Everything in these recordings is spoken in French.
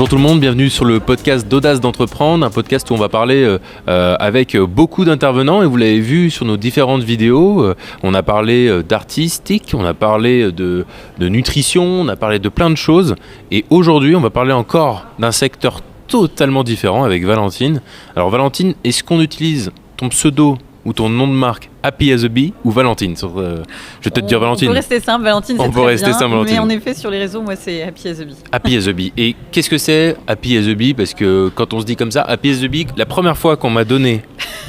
Bonjour tout le monde, bienvenue sur le podcast d'Audace d'entreprendre, un podcast où on va parler avec beaucoup d'intervenants et vous l'avez vu sur nos différentes vidéos, on a parlé d'artistique, on a parlé de nutrition, on a parlé de plein de choses et aujourd'hui on va parler encore d'un secteur totalement différent avec Valentine. Alors Valentine, est-ce qu'on utilise ton pseudo ou ton nom de marque Happy as a Bee ou Valentine je vais te dire Valentine. On peut rester simple, Valentine, c'est très bien. Mais en effet, sur les réseaux, moi, c'est Happy as a Bee. Happy as a Bee. Et qu'est-ce que c'est Happy as a Bee ? Parce que quand on se dit comme ça, Happy as a Bee, la première fois qu'on m'a donné...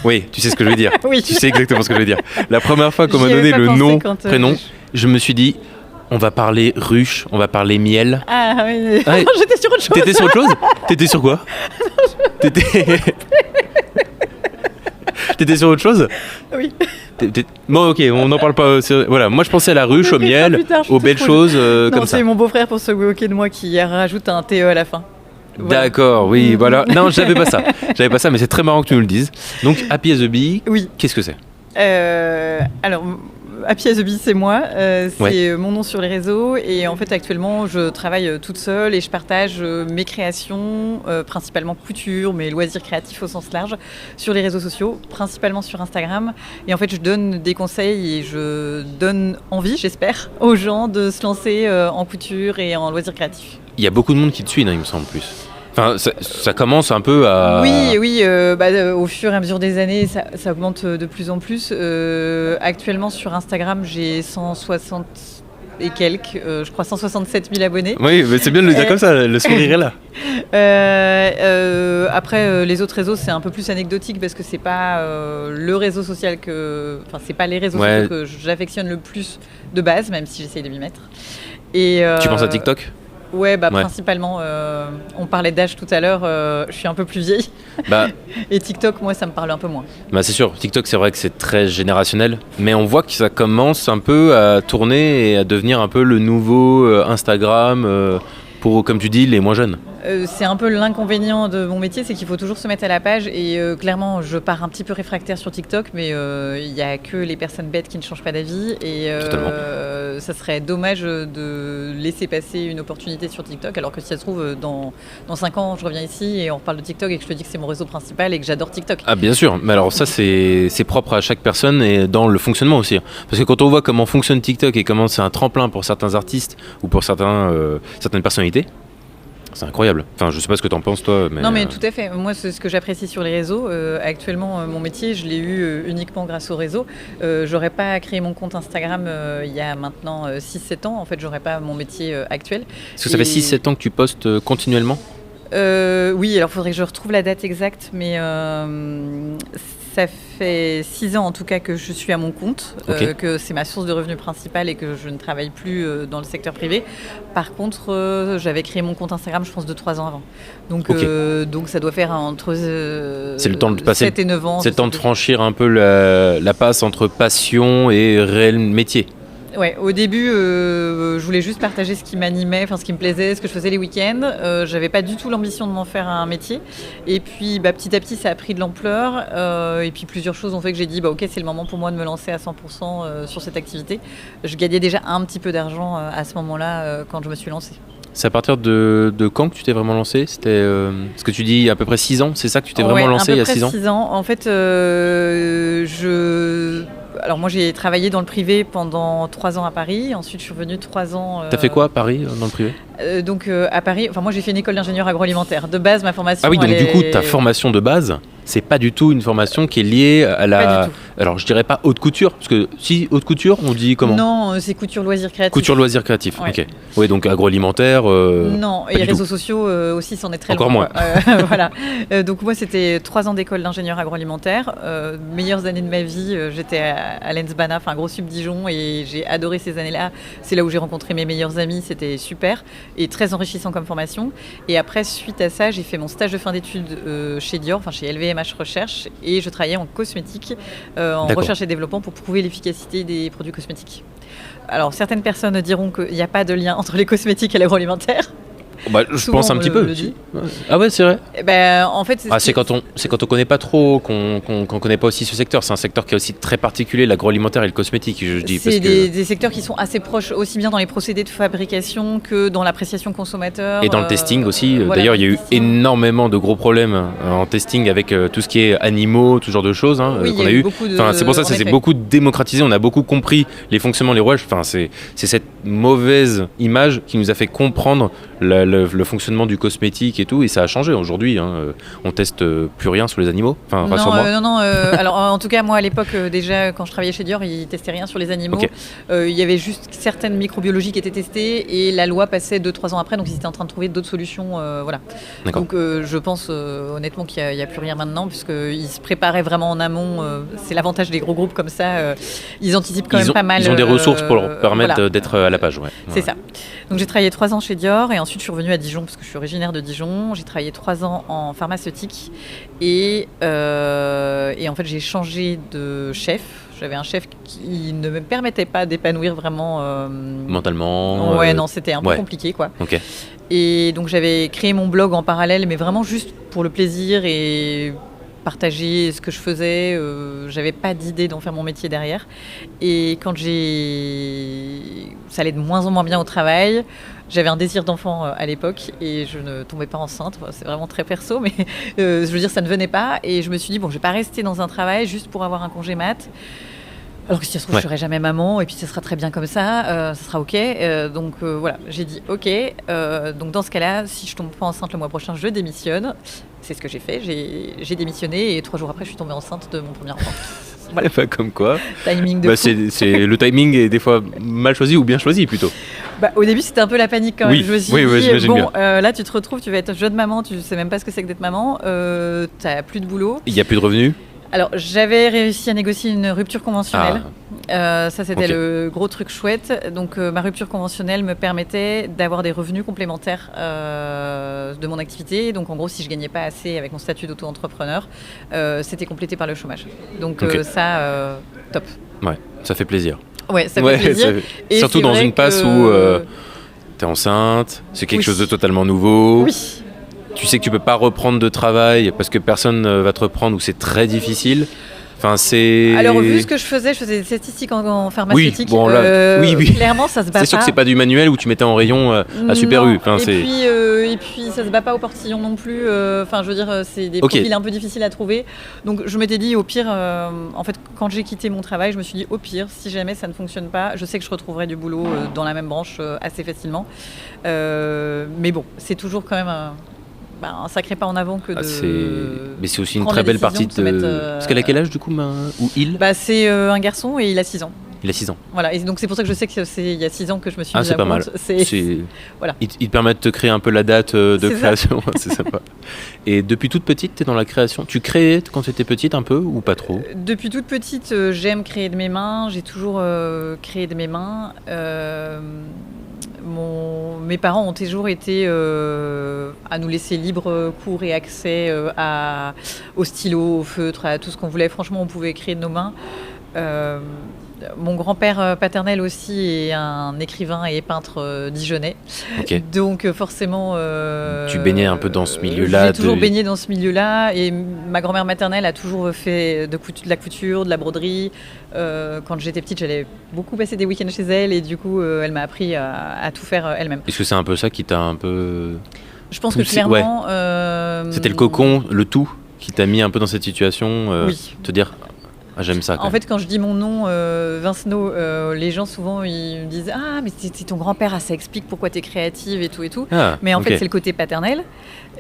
Oui, tu sais ce que je veux dire. Oui. Tu sais exactement ce que je veux dire. La première fois qu'on m'a donné le nom, prénom, je me suis dit... On va parler ruche, on va parler miel. Ah oui, j'étais sur autre chose. T'étais sur autre chose ? T'étais sur quoi ? T'étais sur autre chose ? Oui. Bon, ok, on n'en parle pas. Voilà, moi je pensais à la ruche, au miel, aux belles choses comme ça. C'est mon beau-frère pour se moquer de moi qui rajoute un TE à la fin. Voilà. D'accord, oui, voilà. Non, j'avais pas ça, mais c'est très marrant que tu nous le dises. Donc, Happy as a Bee, oui. Qu'est-ce que c'est ? Alors, Happy as a Bee, c'est moi. C'est mon nom sur les réseaux. Et en fait, actuellement, je travaille toute seule et je partage mes créations, principalement couture, mes loisirs créatifs au sens large, sur les réseaux sociaux, principalement sur Instagram. Et en fait, je donne des conseils et je donne envie, j'espère, aux gens de se lancer en couture et en loisirs créatifs. Il y a beaucoup de monde qui te suit, il me semble, plus. Enfin, ça commence un peu à... Oui, au fur et à mesure des années, ça augmente de plus en plus. Actuellement, sur Instagram, j'ai 160 et quelques, je crois 167 000 abonnés. Oui, mais c'est bien de le dire comme ça, le sourire est là. Après, les autres réseaux, c'est un peu plus anecdotique parce que c'est pas le réseau social c'est pas les réseaux sociaux que j'affectionne le plus de base, même si j'essaye de m'y mettre. Tu penses à TikTok ? Ouais, principalement, on parlait d'âge tout à l'heure, je suis un peu plus vieille. Et TikTok, moi, ça me parle un peu moins. C'est sûr, TikTok, c'est vrai que c'est très générationnel, mais on voit que ça commence un peu à tourner et à devenir un peu le nouveau Instagram pour, comme tu dis, les moins jeunes. C'est un peu l'inconvénient de mon métier, c'est qu'il faut toujours se mettre à la page et clairement je pars un petit peu réfractaire sur TikTok, mais il n'y a que les personnes bêtes qui ne changent pas d'avis et ça serait dommage de laisser passer une opportunité sur TikTok, alors que si ça se trouve dans 5 ans je reviens ici et on reparle de TikTok et que je te dis que c'est mon réseau principal et que j'adore TikTok. Ah bien sûr, mais alors ça c'est propre à chaque personne et dans le fonctionnement aussi, parce que quand on voit comment fonctionne TikTok et comment c'est un tremplin pour certains artistes ou pour certaines personnalités, c'est incroyable. Enfin, je sais pas ce que t'en penses, toi. Mais non, mais tout à fait. Moi, c'est ce que j'apprécie sur les réseaux. Actuellement, mon métier, je l'ai eu uniquement grâce au réseau. J'aurais pas créé mon compte Instagram il y a maintenant 6-7 ans. En fait, j'aurais pas mon métier actuel. Est-ce que ça fait 6-7 ans que tu postes continuellement ? Oui, alors il faudrait que je retrouve la date exacte, mais ça fait 6 ans en tout cas que je suis à mon compte, que c'est ma source de revenus principale et que je ne travaille plus dans le secteur privé. Par contre, j'avais créé mon compte Instagram, je pense, de 3 ans avant. Donc ça doit faire entre c'est le temps de passer 7 et 9 ans. C'est le temps de franchir un peu la passe entre passion et réel métier. Ouais, au début, je voulais juste partager ce qui m'animait, ce qui me plaisait, ce que je faisais les week-ends. J'avais pas du tout l'ambition de m'en faire un métier. Et puis, petit à petit, ça a pris de l'ampleur. Et puis, plusieurs choses ont fait que j'ai dit, ok, c'est le moment pour moi de me lancer à 100% sur cette activité. Je gagnais déjà un petit peu d'argent à ce moment-là quand je me suis lancée. C'est à partir de quand que tu t'es vraiment lancé ? C'était ce que tu dis à peu près 6 ans, c'est ça que tu t'es vraiment lancé il y a 6 ans ? 6 ans. En fait, alors moi j'ai travaillé dans le privé pendant 3 ans à Paris, ensuite je suis revenue 3 ans... T'as fait quoi à Paris, dans le privé ? À Paris, moi j'ai fait une école d'ingénieur agroalimentaire. De base, ma formation... Ah oui, donc du coup, ta formation de base, c'est pas du tout une formation qui est liée à la... Pas du tout. Alors je dirais pas haute couture, parce que si haute couture, on dit comment ? Non, c'est couture loisirs créatifs. Couture loisirs créatifs, ouais. Ok. Oui, donc agroalimentaire... non, et les réseaux sociaux aussi, c'en est très encore loin. Moins. Voilà. Donc moi c'était 3 ans d'école d'ingénieur agroalimentaire. Meilleures années de ma vie, j'étais à Lens-Bana, un gros sub Dijon, et j'ai adoré ces années-là. C'est là où j'ai rencontré mes meilleurs amis, c'était super et très enrichissant comme formation. Et après, suite à ça, j'ai fait mon stage de fin d'études chez Dior, chez LVMH Recherche, et je travaillais en cosmétique, en recherche et développement pour prouver l'efficacité des produits cosmétiques. Alors certaines personnes diront qu'il n'y a pas de lien entre les cosmétiques et l'agroalimentaire. Je Souvent, pense un on petit le peu. dit. Ah ouais, c'est vrai. En fait, C'est quand on connaît pas trop, qu'on connaît pas aussi ce secteur. C'est un secteur qui est aussi très particulier, l'agroalimentaire et le cosmétique, je dis. C'est des secteurs qui sont assez proches, aussi bien dans les procédés de fabrication que dans l'appréciation consommateur. Et dans le testing aussi. Voilà, D'ailleurs, il y a eu énormément de gros problèmes en testing avec tout ce qui est animaux, tout genre de choses Oui, qu'on a eu. C'est pour ça que ça s'est effet. beaucoup démocratisé. On a beaucoup compris les fonctionnements, les rouages. C'est cette mauvaise image qui nous a fait comprendre le fonctionnement du cosmétique et tout. Et ça a changé aujourd'hui. On teste plus rien sur les animaux. Rassure-moi. Non. Alors, en tout cas, moi, à l'époque, déjà, quand je travaillais chez Dior, ils testaient rien sur les animaux. Okay. Il y avait juste certaines microbiologies qui étaient testées et la loi passait 2-3 ans après, donc ils étaient en train de trouver d'autres solutions. Voilà. Donc, je pense honnêtement qu'il n'y a plus rien maintenant, puisqu'ils se préparaient vraiment en amont. C'est l'avantage des gros groupes comme ça. Ils anticipent quand même pas mal. Ils ont des ressources pour leur permettre d'être à la page. Ouais. C'est ça. Donc, j'ai travaillé 3 ans chez Dior et ensuite je suis revenue à Dijon parce que je suis originaire de Dijon. J'ai travaillé 3 ans en pharmaceutique et en fait j'ai changé de chef. J'avais un chef qui ne me permettait pas d'épanouir vraiment mentalement. Ouais, non, c'était un peu compliqué, quoi. Okay. Et donc j'avais créé mon blog en parallèle, mais vraiment juste pour le plaisir et partager ce que je faisais. J'avais pas d'idée d'en faire mon métier derrière. Et quand ça allait de moins en moins bien au travail. J'avais un désir d'enfant à l'époque et je ne tombais pas enceinte. C'est vraiment très perso, mais je veux dire, ça ne venait pas. Et je me suis dit, bon, je ne vais pas rester dans un travail juste pour avoir un congé mat. Alors que si ça se trouve, je ne serai jamais maman et puis ça sera très bien comme ça, ça sera OK. Donc voilà, j'ai dit OK. Donc dans ce cas-là, si je ne tombe pas enceinte le mois prochain, je démissionne. C'est ce que j'ai fait. J'ai démissionné et 3 jours après, je suis tombée enceinte de mon premier enfant. Voilà. Pas comme quoi. Timing de fou. Le timing est des fois mal choisi ou bien choisi plutôt. Au début, c'était un peu la panique quand même. Je me suis dit, bon, là, tu te retrouves, tu vas être jeune maman, tu sais même pas ce que c'est que d'être maman, t'as plus de boulot. Il n'y a plus de revenus. Alors, j'avais réussi à négocier une rupture conventionnelle. Ça, c'était le gros truc chouette. Donc, ma rupture conventionnelle me permettait d'avoir des revenus complémentaires de mon activité. Donc, en gros, si je gagnais pas assez avec mon statut d'auto-entrepreneur, c'était complété par le chômage. Donc, ça, top. Ouais, ça fait plaisir. Ouais, ça fait plaisir. Et surtout dans une passe où t'es enceinte, c'est quelque chose de totalement nouveau. Oui. Tu sais que tu peux pas reprendre de travail parce que personne va te reprendre ou c'est très difficile. Alors, vu ce que je faisais des statistiques en pharmaceutique. Oui, bon, là, oui. Clairement, ça se bat pas. C'est sûr que c'est pas du manuel où tu mettais en rayon à Super U. Et puis, ça se bat pas au portillon non plus. Je veux dire, c'est des profils un peu difficiles à trouver. Donc, je m'étais dit, au pire, en fait, quand j'ai quitté mon travail, je me suis dit, au pire, si jamais ça ne fonctionne pas, je sais que je retrouverai du boulot dans la même branche assez facilement. Mais bon, c'est toujours quand même un sacré pas en avant que de. Mais c'est aussi une très belle partie de. Parce qu'elle a quel âge du coup, ou il C'est un garçon et il a 6 ans. Il a 6 ans. Voilà, et donc c'est pour ça que je sais que c'est il y a 6 ans que je me suis mise à compte. C'est pas mal. Voilà. Il te permet de te créer un peu la date de création. C'est sympa. Et depuis toute petite, tu es dans la création. Tu créais quand tu étais petite un peu ou pas trop? Depuis toute petite, j'aime créer de mes mains. J'ai toujours créé de mes mains. Mes parents ont toujours été à nous laisser libre cours et accès au stylo, au feutre, à tout ce qu'on voulait. Franchement, on pouvait créer de nos mains. Mon grand-père paternel aussi est un écrivain et peintre dijonnais. Okay. Donc forcément... tu baignais un peu dans ce milieu-là. J'ai toujours baigné dans ce milieu-là. Et ma grand-mère maternelle a toujours fait de la couture, de la broderie. Quand j'étais petite, j'allais beaucoup passer des week-ends chez elle. Et du coup, elle m'a appris à tout faire elle-même. Est-ce que c'est un peu ça qui t'a un peu... Je pense que clairement... C'était le cocon, le tout, qui t'a mis un peu dans cette situation. Oui. Te dire... Ah, j'aime ça. En fait, quand je dis mon nom, Vincenot, les gens souvent ils me disent ah mais c'est ton grand-père, ça explique pourquoi t'es créative et tout et tout. Mais en fait, c'est le côté paternel.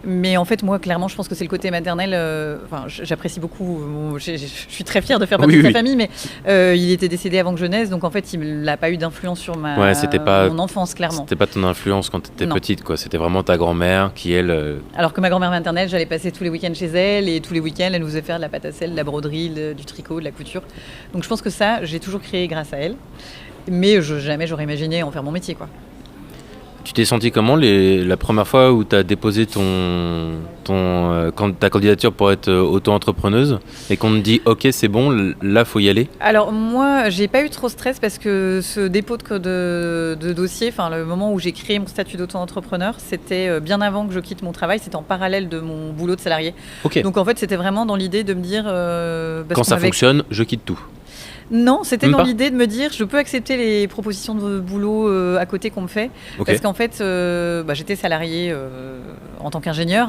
Mais en fait, moi, clairement, je pense que c'est le côté maternel. J'apprécie beaucoup. Je suis très fière de faire partie de sa famille, mais il était décédé avant que je naisse, donc en fait, il n'a pas eu d'influence sur mon enfance, clairement. C'était pas ton influence quand tu étais petite, quoi. C'était vraiment ta grand-mère qui, elle. Alors que ma grand-mère maternelle, j'allais passer tous les week-ends chez elle, et tous les week-ends, elle nous faisait faire de la pâte à sel, de la broderie, du tricot, de la couture. Donc je pense que ça, j'ai toujours créé grâce à elle. Mais jamais j'aurais imaginé en faire mon métier, quoi. Tu t'es senti comment la première fois où tu as déposé ta candidature pour être auto-entrepreneuse et qu'on te dit ok c'est bon, là faut y aller? Alors moi j'ai pas eu trop de stress parce que ce dépôt de dossier, enfin le moment où j'ai créé mon statut d'auto-entrepreneur, c'était bien avant que je quitte mon travail, c'était en parallèle de mon boulot de salarié. Okay. Donc en fait c'était vraiment dans l'idée de me dire... quand ça fonctionne, je quitte tout. Non, c'était dans l'idée de me dire je peux accepter les propositions de boulot à côté qu'on me fait. Okay. Parce qu'en fait, j'étais salariée en tant qu'ingénieur,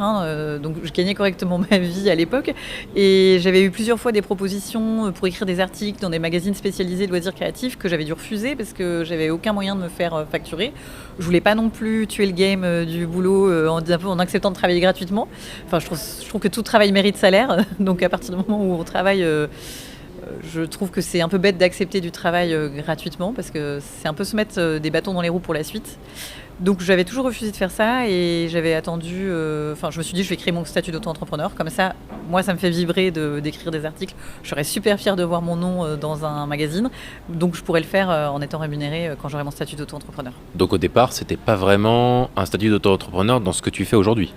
donc je gagnais correctement ma vie à l'époque. Et j'avais eu plusieurs fois des propositions pour écrire des articles dans des magazines spécialisés de loisirs créatifs que j'avais dû refuser parce que j'avais aucun moyen de me faire facturer. Je voulais pas non plus tuer le game du boulot en acceptant de travailler gratuitement. Enfin, je trouve que tout travail mérite salaire. Donc à partir du moment où on travaille... je trouve que c'est un peu bête d'accepter du travail gratuitement parce que c'est un peu se mettre des bâtons dans les roues pour la suite. Donc j'avais toujours refusé de faire ça et j'avais attendu... je me suis dit je vais créer mon statut d'auto-entrepreneur. Comme ça, moi ça me fait vibrer d'écrire des articles. Je serais super fière de voir mon nom dans un magazine. Donc je pourrais le faire en étant rémunérée quand j'aurai mon statut d'auto-entrepreneur. Donc au départ, c'était pas vraiment un statut d'auto-entrepreneur dans ce que tu fais aujourd'hui?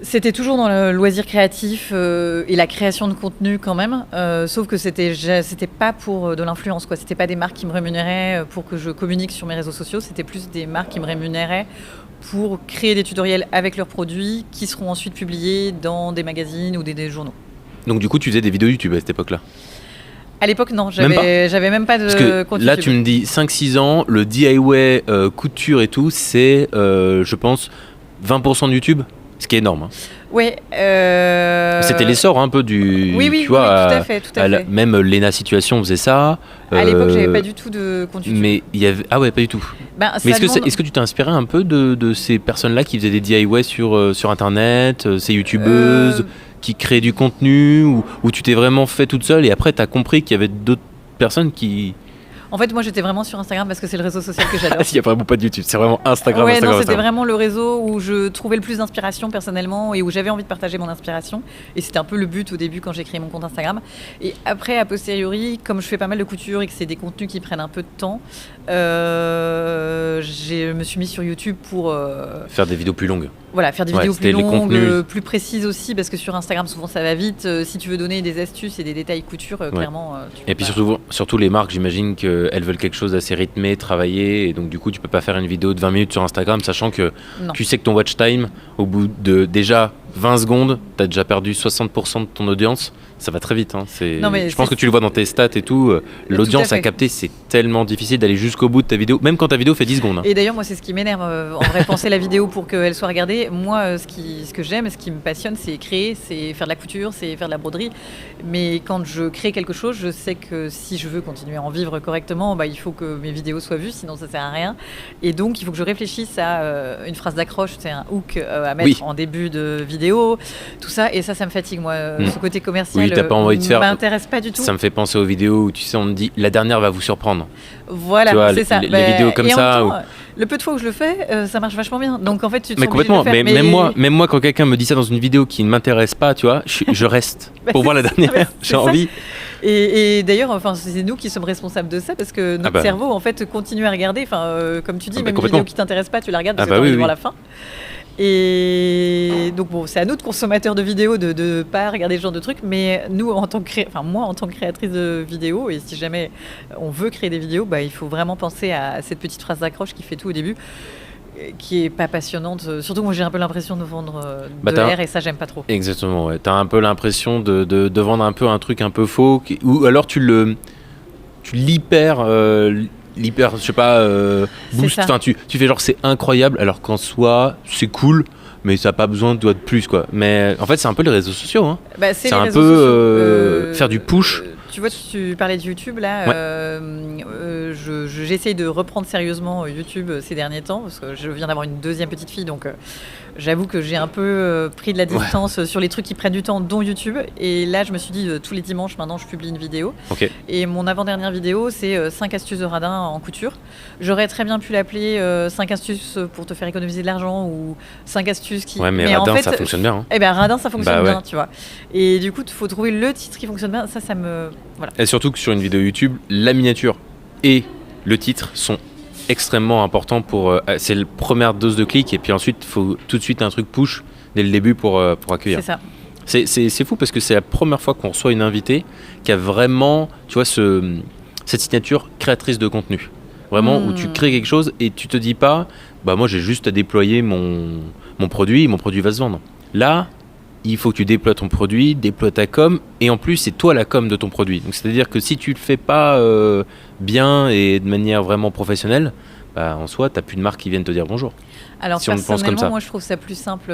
C'était toujours dans le loisir créatif et la création de contenu quand même, sauf que c'était pas pour de l'influence, quoi. C'était pas des marques qui me rémunéraient pour que je communique sur mes réseaux sociaux, c'était plus des marques qui me rémunéraient pour créer des tutoriels avec leurs produits qui seront ensuite publiés dans des magazines ou des journaux. Donc du coup, tu faisais des vidéos YouTube à cette époque-là? À l'époque, non, j'avais même pas de compte là, YouTube. Tu me dis 5-6 ans, le DIY couture et tout, c'est, je pense, 20% de YouTube. Ce qui est énorme. Hein. Oui. C'était l'essor un peu du. Oui, tu vois, tout à fait. Même Lena Situation faisait ça. À l'époque, j'avais pas du tout de compte YouTube. Mais il y avait. Ah ouais, pas du tout. Mais est-ce que tu t'es inspiré un peu de ces personnes-là qui faisaient des DIY sur Internet, ces youtubeuses qui créaient du contenu, ou tu t'es vraiment fait toute seule et après tu as compris qu'il y avait d'autres personnes qui. En fait, moi, j'étais vraiment sur Instagram parce que c'est le réseau social que j'adore. Il n'y a vraiment pas de YouTube, c'est vraiment Instagram. Ouais, Instagram, non, c'était Instagram. vraiment le réseau où je trouvais le plus d'inspiration personnellement et où j'avais envie de partager mon inspiration. Et c'était un peu le but au début quand j'ai créé mon compte Instagram. Et après, a posteriori, comme je fais pas mal de couture et que c'est des contenus qui prennent un peu de temps, je me suis mise sur YouTube pour... faire des vidéos plus longues. Voilà, faire des vidéos plus longues, plus précises aussi, parce que sur Instagram, souvent, ça va vite. Si tu veux donner des astuces et des détails couture, clairement... et puis surtout les marques, j'imagine qu'elles veulent quelque chose d'assez rythmé, travaillé, et donc du coup, tu peux pas faire une vidéo de 20 minutes sur Instagram, sachant que tu sais que ton watch time, au bout de déjà 20 secondes, tu as déjà perdu 60% de ton audience. Ça va très vite. Hein. Je pense que tu le vois dans tes stats et tout. L'audience à capter, c'est tellement difficile d'aller jusqu'au bout de ta vidéo, même quand ta vidéo fait 10 secondes. Hein. Et d'ailleurs, moi, c'est ce qui m'énerve. En vrai, penser la vidéo pour qu'elle soit regardée. Moi, ce que j'aime et ce qui me passionne, c'est créer, c'est faire de la couture, c'est faire de la broderie. Mais quand je crée quelque chose, je sais que si je veux continuer à en vivre correctement, il faut que mes vidéos soient vues, sinon ça sert à rien. Et donc, il faut que je réfléchisse à une phrase d'accroche, c'est un hook à mettre en début de vidéo, tout ça. Et ça me fatigue, moi. Ce côté commercial. T'as pas envie de faire. M'intéresse pas du tout. Ça me fait penser aux vidéos où tu sais, on te dit la dernière va vous surprendre. Voilà, vois, c'est ça. Les vidéos comme ça. Le peu de fois où je le fais, ça marche vachement bien. Donc en fait, tu te mais sens complètement. obligé de le faire. Même moi, quand quelqu'un me dit ça dans une vidéo qui ne m'intéresse pas, tu vois, je reste pour voir la dernière. J'ai envie. Et d'ailleurs, c'est nous qui sommes responsables de ça parce que notre cerveau, en fait, continue à regarder. Comme tu dis, même une vidéo qui t'intéresse pas, tu la regardes parce que tu as envie de voir la fin. Et donc c'est à nous de consommateurs de vidéos de ne pas regarder ce genre de trucs, mais nous moi en tant que créatrice de vidéos, et si jamais on veut créer des vidéos, il faut vraiment penser à cette petite phrase d'accroche qui fait tout au début, qui est pas passionnante. Surtout moi j'ai un peu l'impression de vendre de l'air et ça j'aime pas trop. Exactement, ouais. T'as un peu l'impression de vendre un peu un truc un peu faux, ou alors tu l'hyper je sais pas, boost, tu fais genre c'est incroyable alors qu'en soi c'est cool mais ça n'a pas besoin de plus quoi. Mais en fait c'est un peu les réseaux sociaux hein. C'est un peu faire du push. Tu vois, tu parlais de YouTube là, j'essaye de reprendre sérieusement YouTube ces derniers temps parce que je viens d'avoir une deuxième petite fille, donc j'avoue que j'ai un peu pris de la distance sur les trucs qui prennent du temps, dont YouTube. Et là, je me suis dit, tous les dimanches, maintenant, je publie une vidéo. Okay. Et mon avant-dernière vidéo, c'est 5 astuces de radin en couture. J'aurais très bien pu l'appeler 5 astuces pour te faire économiser de l'argent ou 5 astuces qui... Ouais, mais radin, en fait, ça fonctionne bien. Hein. Eh bien, radin, ça fonctionne bien, tu vois. Et du coup, il faut trouver le titre qui fonctionne bien. Ça me... Voilà. Et surtout que sur une vidéo YouTube, la miniature et le titre sont extrêmement important c'est la première dose de clic, et puis ensuite, il faut tout de suite un truc push dès le début pour accueillir. C'est ça. C'est fou parce que c'est la première fois qu'on reçoit une invitée qui a vraiment, tu vois, cette signature créatrice de contenu. Vraiment, où tu crées quelque chose et tu te dis pas, bah moi j'ai juste à déployer mon produit va se vendre. Là, il faut que tu déploies ton produit, déploies ta com, et en plus c'est toi la com de ton produit. Donc c'est-à-dire que si tu le fais pas bien et de manière vraiment professionnelle, bah, en soi, tu n'as plus de marque qui viennent te dire bonjour. Alors si on pense comme ça. Moi je trouve ça plus simple.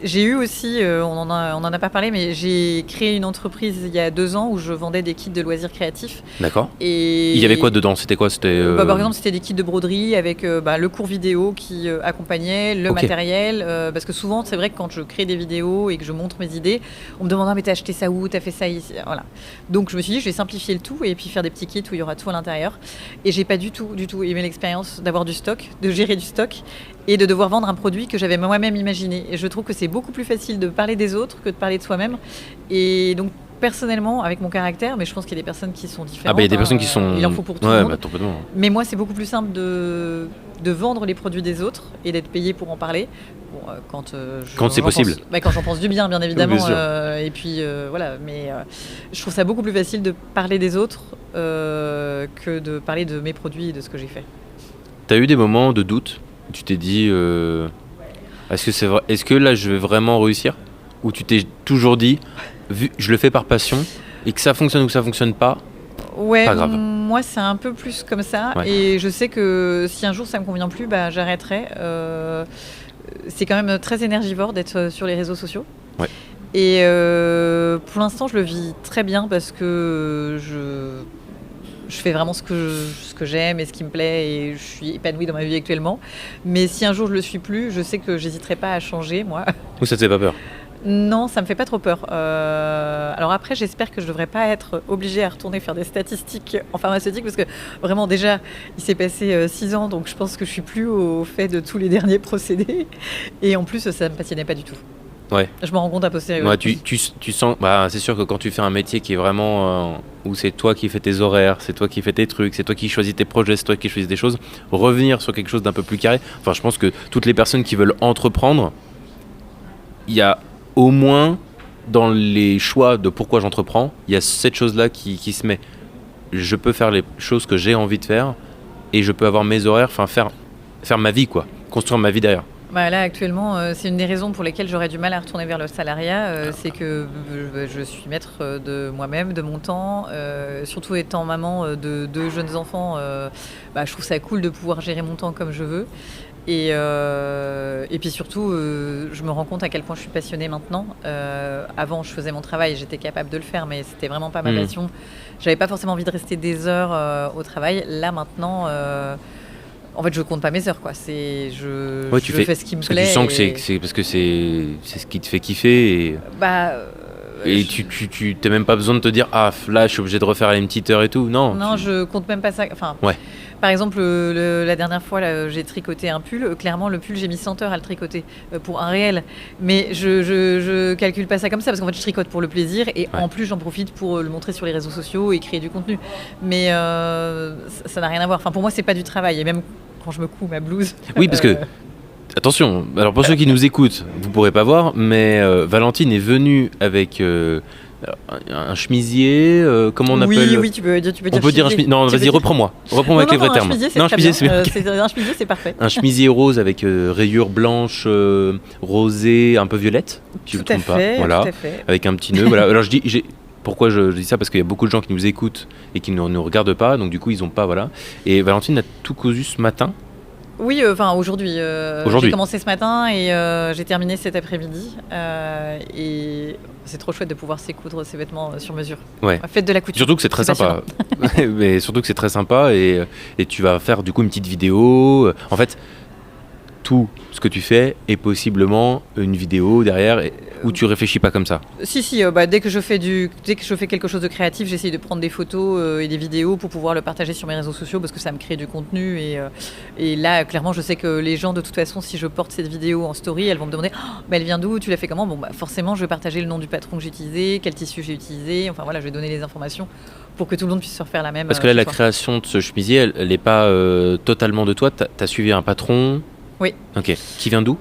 J'ai eu aussi, on en a pas parlé, mais j'ai créé une entreprise il y a 2 ans où je vendais des kits de loisirs créatifs. D'accord. Et il y avait quoi dedans? C'était quoi? Par exemple, c'était des kits de broderie avec le cours vidéo qui accompagnait le matériel. Parce que souvent, c'est vrai que quand je crée des vidéos et que je montre mes idées, on me demande mais t'as acheté ça où? T'as fait ça ici? Voilà. Donc je me suis dit, je vais simplifier le tout et puis faire des petits kits où il y aura tout à l'intérieur. Et j'ai pas du tout aimé l'expérience d'avoir du stock, de gérer du stock et de devoir vendre un produit que j'avais moi-même imaginé. Et je trouve que c'est beaucoup plus facile de parler des autres que de parler de soi-même. Et donc, personnellement, avec mon caractère, mais je pense qu'il y a des personnes qui sont différentes. Il y a des personnes qui sont... Il en faut pour tout le monde. Complètement. Mais moi, c'est beaucoup plus simple de vendre les produits des autres et d'être payé pour en parler. Bon, quand c'est possible. Quand j'en pense du bien évidemment. Bien et puis, voilà. Mais je trouve ça beaucoup plus facile de parler des autres que de parler de mes produits et de ce que j'ai fait. Tu as eu des moments de doute? Tu t'es dit, est-ce que c'est vrai? Est-ce que là, je vais vraiment réussir? Ou tu t'es toujours dit, je le fais par passion, et que ça fonctionne ou que ça fonctionne pas, pas grave. Moi, c'est un peu plus comme ça. Ouais. Et je sais que si un jour ça me convient plus, j'arrêterai. C'est quand même très énergivore d'être sur les réseaux sociaux. Ouais. Et pour l'instant, je le vis très bien parce que je fais vraiment ce que j'aime et ce qui me plaît et je suis épanouie dans ma vie actuellement. Mais si un jour je le suis plus, je sais que j'hésiterai pas à changer, moi. Ou ça te fait pas peur? Non, ça me fait pas trop peur. Alors après, j'espère que je devrais pas être obligée à retourner faire des statistiques en pharmaceutique parce que vraiment déjà, il s'est passé 6 ans, donc je pense que je suis plus au fait de tous les derniers procédés. Et en plus, ça me passionnait pas du tout. Ouais. Je me rends compte à posteriori. Ouais, tu sens, c'est sûr que quand tu fais un métier qui est vraiment où c'est toi qui fais tes horaires, c'est toi qui fais tes trucs, c'est toi qui choisis tes projets, c'est toi qui choisis des choses, revenir sur quelque chose d'un peu plus carré. Enfin, je pense que toutes les personnes qui veulent entreprendre, il y a au moins dans les choix de pourquoi j'entreprends, il y a cette chose-là qui se met. Je peux faire les choses que j'ai envie de faire et je peux avoir mes horaires, enfin faire ma vie, quoi, construire ma vie derrière. Là, actuellement, c'est une des raisons pour lesquelles j'aurais du mal à retourner vers le salariat. C'est que je suis maître de moi-même, de mon temps. Surtout étant maman de 2 jeunes enfants, je trouve ça cool de pouvoir gérer mon temps comme je veux. Et puis surtout, je me rends compte à quel point je suis passionnée maintenant. Avant, je faisais mon travail, j'étais capable de le faire, mais c'était vraiment pas ma passion. J'avais pas forcément envie de rester des heures au travail. Là, maintenant... En fait, je compte pas mes heures, quoi. Je fais ce qui me plaît. Tu sens que c'est parce que c'est ce qui te fait kiffer. Et tu t'as même pas besoin de te dire là, je suis obligé de refaire une petite heure et tout. Non, je compte même pas ça. Enfin, ouais. Par exemple, la dernière fois, là, j'ai tricoté un pull. Clairement, le pull, j'ai mis 100 heures à le tricoter pour un réel. Mais je calcule pas ça comme ça parce qu'en fait, je tricote pour le plaisir et en plus, j'en profite pour le montrer sur les réseaux sociaux et créer du contenu. Mais ça n'a rien à voir. Enfin, pour moi, c'est pas du travail. Et même quand je me couds ma blouse. Oui, parce que attention. Alors pour ceux qui nous écoutent, vous pourrez pas voir, mais Valentine est venue avec un chemisier, comment on appelle? Oui, tu peux dire. On peut dire un chemisier. Non, vas-y, reprends-moi avec les vrais termes. Un chemisier, c'est parfait. Un chemisier rose avec rayures blanches, rosées, un peu violettes. Tu ne te trompes pas. Voilà. Avec un petit nœud. Voilà. Alors pourquoi je dis ça? Parce qu'il y a beaucoup de gens qui nous écoutent et qui ne nous regardent pas, donc du coup ils ont pas, voilà. Et Valentine a tout cousu ce matin. Oui, aujourd'hui. J'ai commencé ce matin et j'ai terminé cet après-midi. Et c'est trop chouette de pouvoir s'écoudre ses vêtements sur mesure. Ouais. Faites de la couture. Surtout que c'est très sympa. Mais surtout que c'est très sympa et tu vas faire du coup une petite vidéo. En fait, tout ce que tu fais est possiblement une vidéo derrière où tu réfléchis pas comme ça. Si, dès que je fais quelque chose de créatif, j'essaye de prendre des photos et des vidéos pour pouvoir le partager sur mes réseaux sociaux parce que ça me crée du contenu et là clairement je sais que les gens de toute façon si je porte cette vidéo en story, elles vont me demander elle vient d'où, tu l'as fait comment, forcément je vais partager le nom du patron que j'ai utilisé, quel tissu j'ai utilisé, enfin voilà, je vais donner les informations pour que tout le monde puisse se refaire la même. Parce que là la création de ce chemisier elle n'est pas totalement de toi, t'as suivi un patron. Oui. Ok, qui vient d'où?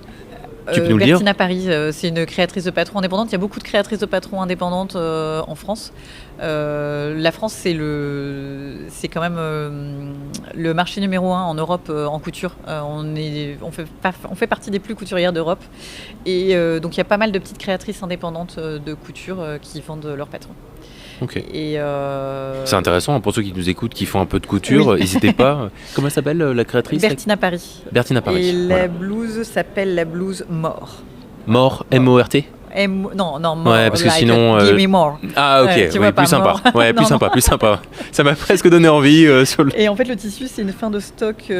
Tu peux nous le dire? Bertina Paris, c'est une créatrice de patrons indépendante. Il y a beaucoup de créatrices de patrons indépendantes en France. La France, c'est quand même le marché numéro 1 en Europe en couture. On fait partie des plus couturières d'Europe. Et donc, il y a pas mal de petites créatrices indépendantes de couture qui vendent leurs patrons. Okay. Et c'est intéressant pour ceux qui nous écoutent, qui font un peu de couture, n'hésitez pas. Comment elle s'appelle la créatrice? Bertina Paris. Bertina Paris. Et la blouse s'appelle la blouse Mort. Mort, M-O-R-T? Non, Mort. Ouais, parce que sinon. Give me more. Ah, ok, ouais, plus sympa. Ouais, plus sympa, plus sympa. Ça m'a presque donné envie. Et en fait, le tissu, c'est une fin de stock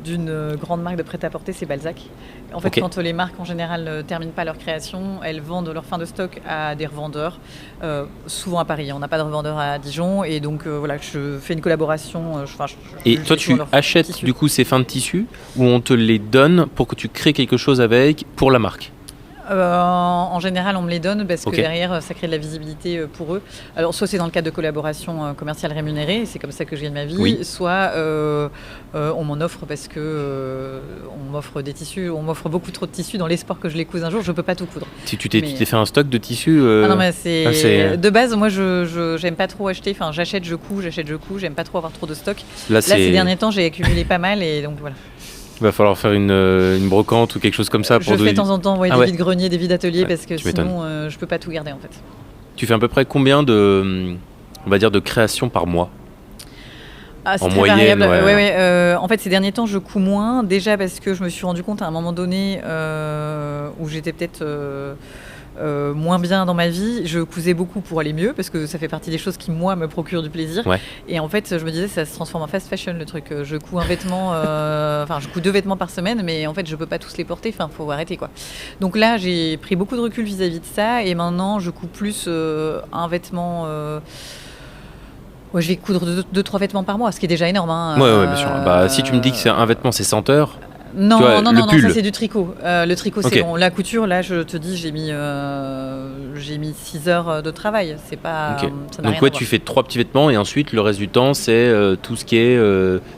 d'une grande marque de prêt-à-porter, c'est Balzac. En fait, quand les marques en général ne terminent pas leur création, elles vendent leur fin de stock à des revendeurs, souvent à Paris. On n'a pas de revendeur à Dijon et donc voilà, je fais une collaboration. Et toi, tu achètes du coup ces fins de tissu ou on te les donne pour que tu crées quelque chose avec pour la marque? En général, on me les donne parce que derrière, ça crée de la visibilité pour eux. Alors, soit c'est dans le cadre de collaboration commerciale rémunérée, c'est comme ça que je gagne ma vie, soit on m'en offre parce que on m'offre des tissus, on m'offre beaucoup trop de tissus dans l'espoir que je les couse un jour. Je peux pas tout coudre. Tu t'es fait un stock de tissus non, mais de base, moi, je j'aime pas trop acheter. Enfin, j'achète, je couds. J'aime pas trop avoir trop de stock. Là ces derniers temps, j'ai accumulé pas mal et donc voilà. Il va falloir faire une brocante ou quelque chose comme ça. Je fais de temps en temps des vides-greniers, des vides-ateliers parce que sinon je peux pas tout garder en fait. Tu fais à peu près combien de créations par mois? C'est très moyenne, variable. En fait, ces derniers temps, je couds moins. Déjà parce que je me suis rendu compte à un moment donné où j'étais peut-être moins bien dans ma vie, je cousais beaucoup pour aller mieux parce que ça fait partie des choses qui moi me procurent du plaisir. Et en fait je me disais ça se transforme en fast fashion le truc. Je couds un vêtement, je couds 2 vêtements par semaine, mais en fait je peux pas tous les porter. Enfin faut arrêter quoi. Donc là j'ai pris beaucoup de recul vis-à-vis de ça et maintenant je couds plus un vêtement. Je vais coudre 2-3 vêtements par mois, ce qui est déjà énorme. Ouais, bien sûr. Si tu me dis que c'est un vêtement, c'est 100 heures. Non, ça c'est du tricot. Le tricot c'est bon. La couture, là je te dis, j'ai mis 6 heures de travail. C'est pas. Donc tu fais 3 petits vêtements et ensuite le reste du temps c'est tout ce qui est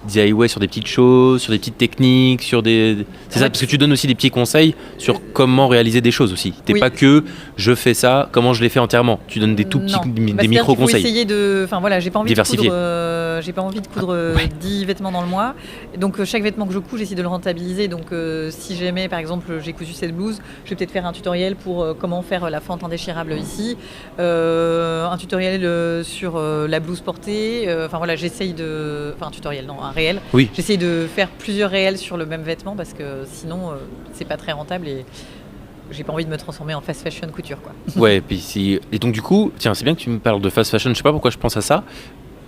DIY sur des petites choses, sur des petites techniques, sur des. C'est ça, parce que tu donnes aussi des petits conseils sur comment réaliser des choses aussi. T'es pas que je fais ça, comment je l'ai fait entièrement. Tu donnes des tout petits, des micro conseils. Essayer de. Enfin voilà, j'ai pas envie de coudre 10 vêtements dans le mois. Donc chaque vêtement que je couds, j'essaie de le rentabiliser. Donc si jamais par exemple j'ai cousu cette blouse, je vais peut-être faire un tutoriel pour comment faire la fente indéchirable ici, un tutoriel sur la blouse portée, j'essaye de... Enfin un tutoriel, non, un réel. J'essaye de faire plusieurs réels sur le même vêtement parce que sinon c'est pas très rentable et j'ai pas envie de me transformer en fast fashion couture quoi. Et donc du coup, tiens, c'est bien que tu me parles de fast fashion, je sais pas pourquoi je pense à ça.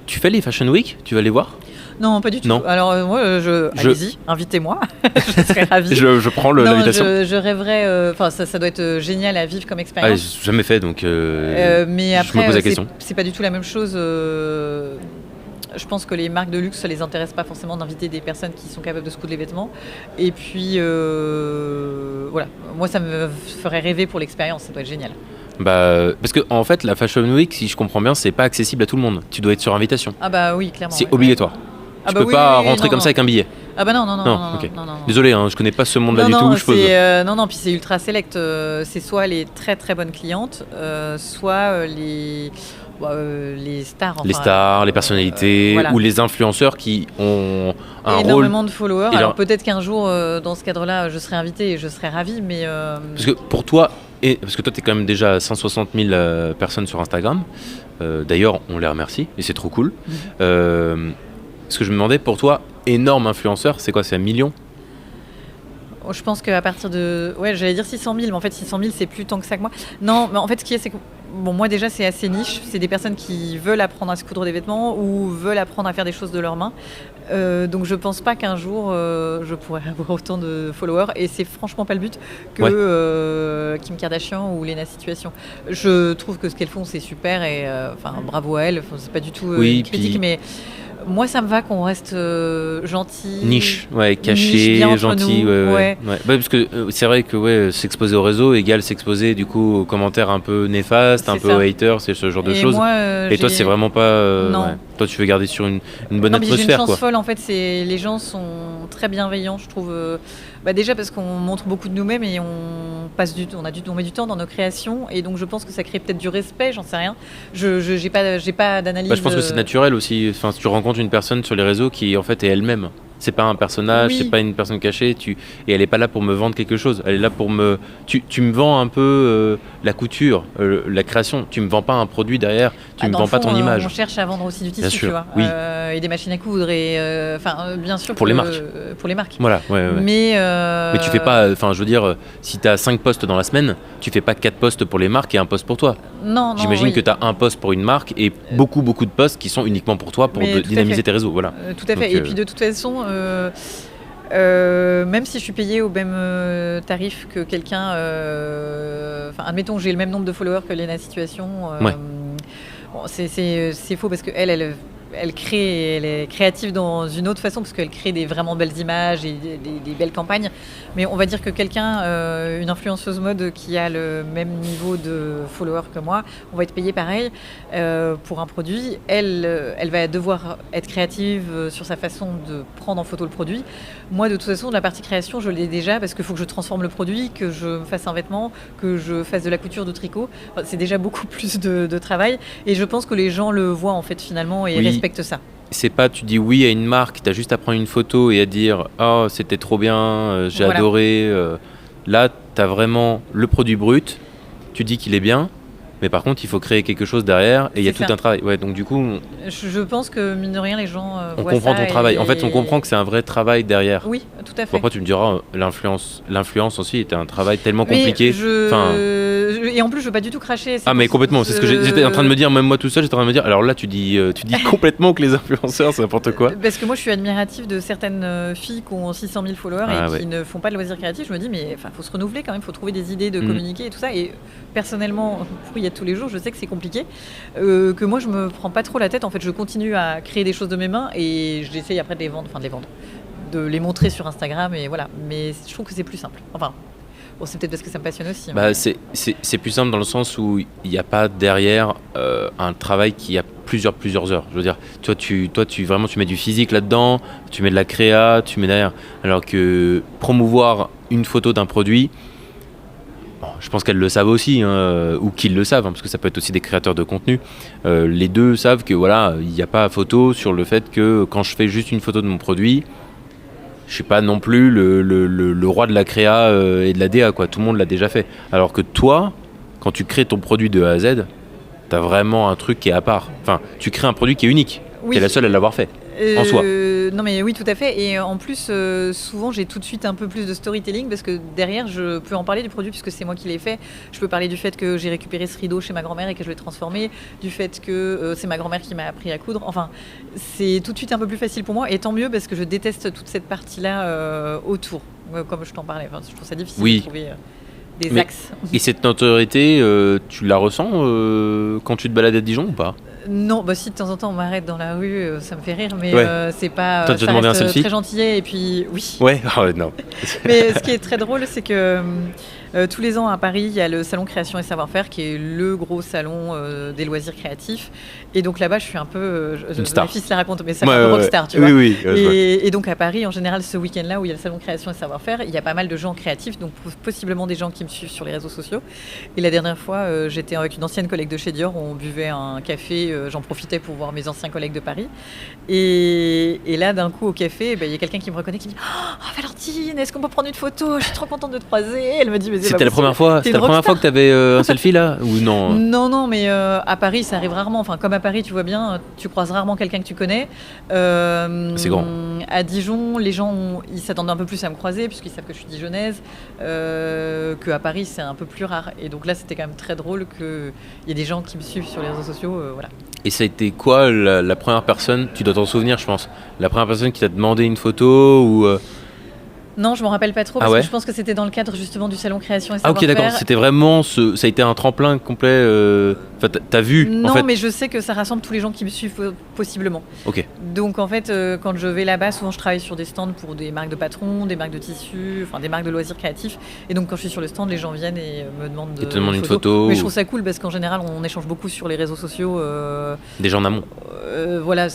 Tu fais les Fashion Week? Tu vas les voir? Non, pas du tout. Non. Alors moi, allez-y, invitez-moi. Je serais ravie. je prends l'invitation. Je rêverais. Ça doit être génial à vivre comme expérience. J'ai jamais fait, donc. Mais après, je me pose la question. C'est pas du tout la même chose. Je pense que les marques de luxe, ça les intéresse pas forcément d'inviter des personnes qui sont capables de se coudre les vêtements. Et puis, voilà. Moi, ça me ferait rêver pour l'expérience. Ça doit être génial. Parce que en fait, la Fashion Week, si je comprends bien, c'est pas accessible à tout le monde. Tu dois être sur invitation. Ah oui, clairement. C'est obligatoire. Tu peux pas rentrer comme ça avec un billet. Ah non. Désolé, je connais pas ce monde-là du tout. Puis c'est ultra select. C'est soit les très très bonnes clientes, soit les stars. Les stars, les personnalités ou les influenceurs qui ont un rôle. Énormément de followers. Alors peut-être qu'un jour, dans ce cadre-là, je serai invitée et je serai ravie, mais... Parce que pour toi, parce que toi, tu es quand même déjà à 160 000 personnes sur Instagram. D'ailleurs, on les remercie et c'est trop cool. Ce que je me demandais, pour toi, énorme influenceur, c'est quoi? C'est 1 million? Je pense qu'à partir de... Ouais, j'allais dire 600 000, mais en fait 600 000 c'est plus tant que ça que moi. Non, mais en fait ce qui est, c'est que bon, moi déjà c'est assez niche. C'est des personnes qui veulent apprendre à se coudre des vêtements ou veulent apprendre à faire des choses de leurs mains. Donc je pense pas qu'un jour je pourrais avoir autant de followers, et c'est franchement pas le but que Kim Kardashian ou Lena Situation. Je trouve que ce qu'elles font c'est super, et bravo à elles. C'est pas du tout une critique, mais moi ça me va qu'on reste gentil, niche, caché, gentil, parce que c'est vrai que s'exposer au réseau égale s'exposer du coup aux commentaires un peu néfastes, c'est un peu aux haters, c'est ce genre de choses. Et toi c'est vraiment pas non. Toi tu veux garder sur une bonne atmosphère. J'ai une chance folle en fait, les gens sont très bienveillants, je trouve. Déjà parce qu'on montre beaucoup de nous-mêmes et on met du temps dans nos créations, et donc je pense que ça crée peut-être du respect, j'en sais rien. J'ai pas d'analyse. Je pense que c'est naturel aussi. Enfin, si tu rencontres une personne sur les réseaux qui en fait est elle-même. C'est pas un personnage, c'est pas une personne cachée, et elle est pas là pour me vendre quelque chose. Elle est là pour me. Tu me vends un peu la couture, la création. Tu me vends pas un produit derrière. Tu me vends pas ton image. On cherche à vendre aussi du tissu, bien sûr, tu vois. Oui. Et des machines à coudre, et bien sûr pour les marques. Pour les marques. Voilà. Mais tu fais pas. Enfin, je veux dire, si tu as 5 posts dans la semaine, tu fais pas 4 posts pour les marques et un post pour toi. Non. J'imagine que tu as un post pour une marque et beaucoup de posts qui sont uniquement pour toi, pour dynamiser tes réseaux. Voilà. Tout à fait. Donc, et puis de toute façon. Même si je suis payée au même tarif que quelqu'un, admettons que j'ai le même nombre de followers que Lena Situation, c'est faux, parce qu'elle est créative dans une autre façon, parce qu'elle crée des vraiment belles images et des belles campagnes. Mais on va dire que quelqu'un, une influenceuse mode qui a le même niveau de followers que moi, on va être payé pareil pour un produit. Elle va devoir être créative sur sa façon de prendre en photo le produit. Moi, de toute façon, de la partie création, je l'ai déjà, parce qu'il faut que je transforme le produit, que je fasse un vêtement, que je fasse de la couture, de tricot. C'est déjà beaucoup plus de travail, et je pense que les gens le voient en fait finalement et respectent ça. C'est pas, tu dis oui à une marque, tu as juste à prendre une photo et à dire « Oh, c'était trop bien, j'ai adoré ». Là, tu as vraiment le produit brut, tu dis qu'il est bien, mais par contre, il faut créer quelque chose derrière, et il y a tout un travail. Donc du coup... Je pense que, mine de rien, les gens on comprend ton travail. En fait, on comprend que c'est un vrai travail derrière. Oui, tout à fait. Après, tu me diras, l'influence aussi était un travail tellement compliqué. Et en plus, je veux pas du tout cracher. Mais complètement, c'est ce que j'étais en train de me dire, même moi tout seul, j'étais en train de me dire, alors là, tu dis complètement que les influenceurs, c'est n'importe quoi. Parce que moi, je suis admirative de certaines filles qui ont 600 000 followers et qui ne font pas de loisirs créatifs. Je me dis, mais faut se renouveler quand même, faut trouver des idées de communiquer et tout ça. Et personnellement, pour y être tous les jours, je sais que c'est compliqué, que moi, je me prends pas trop la tête. En fait, je continue à créer des choses de mes mains, et j'essaye après de les vendre, de les montrer sur Instagram, et voilà. Mais je trouve que c'est plus simple. C'est peut-être parce que ça me passionne aussi. C'est plus simple dans le sens où il n'y a pas derrière un travail qui a plusieurs heures. Je veux dire, toi, tu mets du physique là-dedans, tu mets de la créa, tu mets derrière. Alors que promouvoir une photo d'un produit, je pense qu'elles le savent aussi, ou qu'ils le savent, parce que ça peut être aussi des créateurs de contenu. Les deux savent que il n'y a pas photo sur le fait que quand je fais juste une photo de mon produit, je suis pas non plus le roi de la créa et de la DA, quoi. Tout le monde l'a déjà fait. Alors que toi, quand tu crées ton produit de A à Z, tu as vraiment un truc qui est à part. Enfin, tu crées un produit qui est unique. Tu es la seule à l'avoir fait, en soi. Non mais oui, tout à fait. Et en plus, souvent, j'ai tout de suite un peu plus de storytelling, parce que derrière, je peux en parler du produit puisque c'est moi qui l'ai fait. Je peux parler du fait que j'ai récupéré ce rideau chez ma grand-mère et que je l'ai transformé, du fait que c'est ma grand-mère qui m'a appris à coudre. Enfin, c'est tout de suite un peu plus facile pour moi, et tant mieux, parce que je déteste toute cette partie-là autour, comme je t'en parlais. Je trouve ça difficile de trouver des axes. Et cette notoriété, tu la ressens quand tu te balades à Dijon ou pas ? Non, si de temps en temps on m'arrête dans la rue, ça me fait rire, mais c'est pas. T'as déjà demandé un selfie ? Très gentillet, et puis oui. Ouais, non. Mais ce qui est très drôle, c'est que tous les ans à Paris, il y a le salon Création et Savoir-Faire, qui est le gros salon des loisirs créatifs. Et donc là-bas, je suis un peu. Une star. Mes fils la racontent, mais ça un peu rockstar, tu vois. Oui. Et donc à Paris, en général, ce week-end-là où il y a le salon Création et Savoir-Faire, il y a pas mal de gens créatifs, donc possiblement des gens qui me suivent sur les réseaux sociaux. Et la dernière fois, j'étais avec une ancienne collègue de chez Dior, on buvait un café café, j'en profitais pour voir mes anciens collègues de Paris. Et là, d'un coup, au café, il y a quelqu'un qui me reconnaît, qui me dit « Oh, Valentine, est-ce qu'on peut prendre une photo? Je suis trop contente de te croiser. » Elle me dit « Mais c'est C'était pas la première possible. fois, T'es c'était une la première fois rockstar. que tu avais un selfie là ou non? Non, mais à Paris, ça arrive rarement. Enfin, comme à Paris, tu vois bien, tu croises rarement quelqu'un que tu connais. C'est grand. À Dijon, les gens, ils s'attendent un peu plus à me croiser, puisqu'ils savent que je suis dijonnaise, qu'à Paris, c'est un peu plus rare. Et donc là, c'était quand même très drôle qu'il y ait des gens qui me suivent sur les réseaux sociaux. Voilà. Et ça a été quoi la première personne, tu dois t'en souvenir je pense, la première personne qui t'a demandé une photo ou Non, je m'en rappelle pas trop, parce que je pense que c'était dans le cadre justement du salon création et Ah ok savoir-faire. d'accord, c'était vraiment, ça a été un tremplin complet, t'as vu Non, en fait. mais je sais que ça rassemble tous les gens qui me suivent possiblement. Ok. Donc en fait, quand je vais là-bas, souvent je travaille sur des stands pour des marques de patrons, des marques de tissus, enfin des marques de loisirs créatifs. Et donc quand je suis sur le stand, les gens viennent et me demandent Ils te demandent une photo. Mais je trouve ça cool parce qu'en général, on échange beaucoup sur les réseaux sociaux. Déjà en amont. Voilà,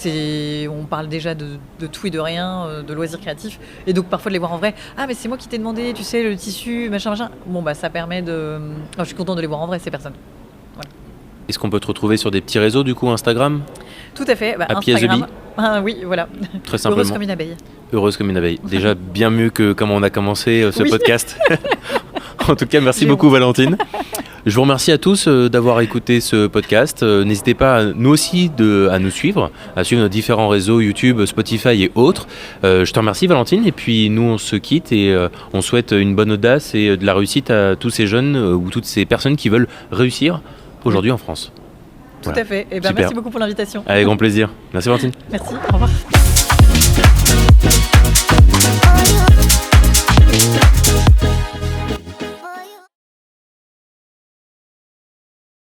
on parle déjà de tout et de rien, de loisirs créatifs. Et donc parfois de les voir en vrai. Ah mais c'est moi qui t'ai demandé, tu sais, le tissu, machin. Bon bah ça permet de... je suis contente de les voir en vrai, ces personnes. Voilà. Est-ce qu'on peut te retrouver sur des petits réseaux du coup, Instagram? Tout à fait, Happy as a Instagram. bee. Ah, oui, voilà. Très simplement. Heureuse comme une abeille. Heureuse comme une abeille. Déjà bien mieux que comment on a commencé ce Oui. podcast. En tout cas, merci J'ai beaucoup honte. Valentine. Je vous remercie à tous d'avoir écouté ce podcast. N'hésitez pas, nous aussi, à nous suivre, à suivre nos différents réseaux, YouTube, Spotify et autres. Je te remercie Valentine. Et puis nous, on se quitte et on souhaite une bonne audace et de la réussite à tous ces jeunes ou toutes ces personnes qui veulent réussir aujourd'hui en France. Tout Voilà. à fait. Et Super. merci beaucoup pour l'invitation. Avec grand plaisir. Merci Valentine. Merci, au revoir.